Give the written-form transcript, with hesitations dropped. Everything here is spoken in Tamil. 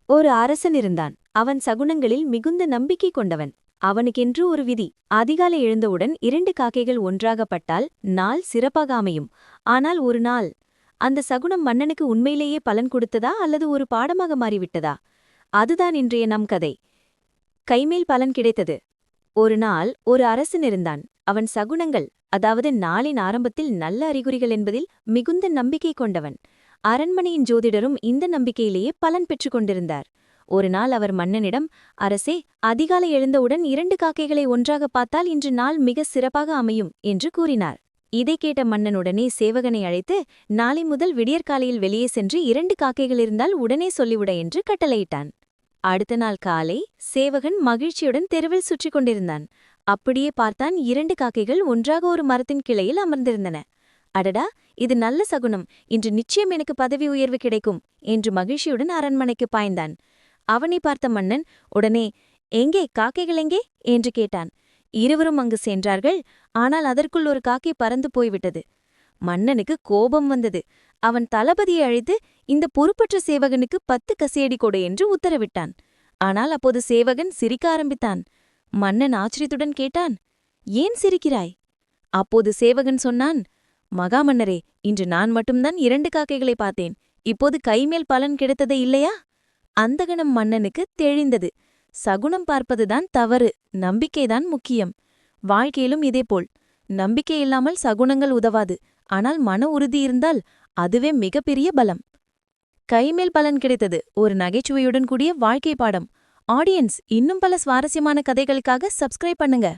ஒரு அரசன் இருந்தான். அவன் சகுனங்களில் மிகுந்த நம்பிக்கை கொண்டவன். அவனுக்கென்று ஒரு விதி. அதிகாலை எழுந்தவுடன் 2 காக்கைகள் ஒன்றாகப்பட்டால் நாள் சிறப்பாக அமையும். ஆனால் ஒரு நாள் அந்த சகுனம் மன்னனுக்கு உண்மையிலேயே பலன் கொடுத்ததா அல்லது ஒரு பாடமாக மாறிவிட்டதா? அதுதான் இன்றைய நம் கதை. கைமேல் பலன் கிடைத்தது. ஒரு நாள் ஒரு அரசன் இருந்தான். அவன் சகுனங்கள், அதாவது நாளின் ஆரம்பத்தில் நல்ல அறிகுறிகள் என்பதில் மிகுந்த நம்பிக்கை கொண்டவன். அரண்மனையின் ஜோதிடரும் இந்த நம்பிக்கையிலேயே பலன் பெற்றுக் கொண்டிருந்தார். ஒரு நாள் அவர் மன்னனிடம், அரசே, அதிகாலை எழுந்தவுடன் 2 காக்கைகளை ஒன்றாக பார்த்தால் இன்று நாள் மிக சிறப்பாக அமையும் என்று கூறினார். இதை கேட்ட மன்னன் உடனே சேவகனை அழைத்து, நாளை முதல் விடியற்காலையில் வெளியே சென்று 2 காக்கைகள் இருந்தால் உடனே சொல்லிவிட என்று கட்டளையிட்டான். அடுத்த நாள் காலை சேவகன் மகிழ்ச்சியுடன் தெருவில் சுற்றிக் கொண்டிருந்தான். அப்படியே பார்த்தான், 2 காக்கைகள் ஒன்றாக ஒரு மரத்தின் கிளையில் அமர்ந்திருந்தன. அடடா, இது நல்ல சகுனம், இன்று நிச்சயம் எனக்கு பதவி உயர்வு கிடைக்கும் என்று மகிழ்ச்சியுடன் அரண்மனைக்கு பாய்ந்தான். அவனை பார்த்த மன்னன் உடனே, எங்கே காக்கைகள் எங்கே என்று கேட்டான். இருவரும் அங்கு சென்றார்கள். ஆனால் அதற்குள் ஒரு காக்கை பறந்து போய்விட்டது. மன்னனுக்கு கோபம் வந்தது. அவன் தளபதியை அழைத்து, இந்த பொறுப்பற்ற சேவகனுக்கு 10 கசையடி கொடு என்று உத்தரவிட்டான். ஆனால் அப்போது சேவகன் சிரிக்க ஆரம்பித்தான். மன்னன் ஆச்சரியத்துடன் கேட்டான், ஏன் சிரிக்கிறாய்? அப்போது சேவகன் சொன்னான், மகாமன்னரே, இன்று நான் மட்டும்தான் 2 காக்கைகளை பார்த்தேன். இப்போது கைமேல் பலன் கிடைத்ததே இல்லையா? அந்தகணம் மன்னனுக்கு தெளிந்தது. சகுனம் பார்ப்பதுதான் தவறு, நம்பிக்கைதான் முக்கியம். வாழ்க்கையிலும் இதேபோல். நம்பிக்கை இல்லாமல் சகுனங்கள் உதவாது. ஆனால் மன உறுதி இருந்தால் அதுவே மிகப்பெரிய பலம். கைமேல் பலன் கிடைத்தது ஒரு நகைச்சுவையுடன் கூடிய வாழ்க்கை பாடம். ஆடியன்ஸ், இன்னும் பல சுவாரஸ்யமான கதைகளுக்காக சப்ஸ்கிரைப் பண்ணுங்க.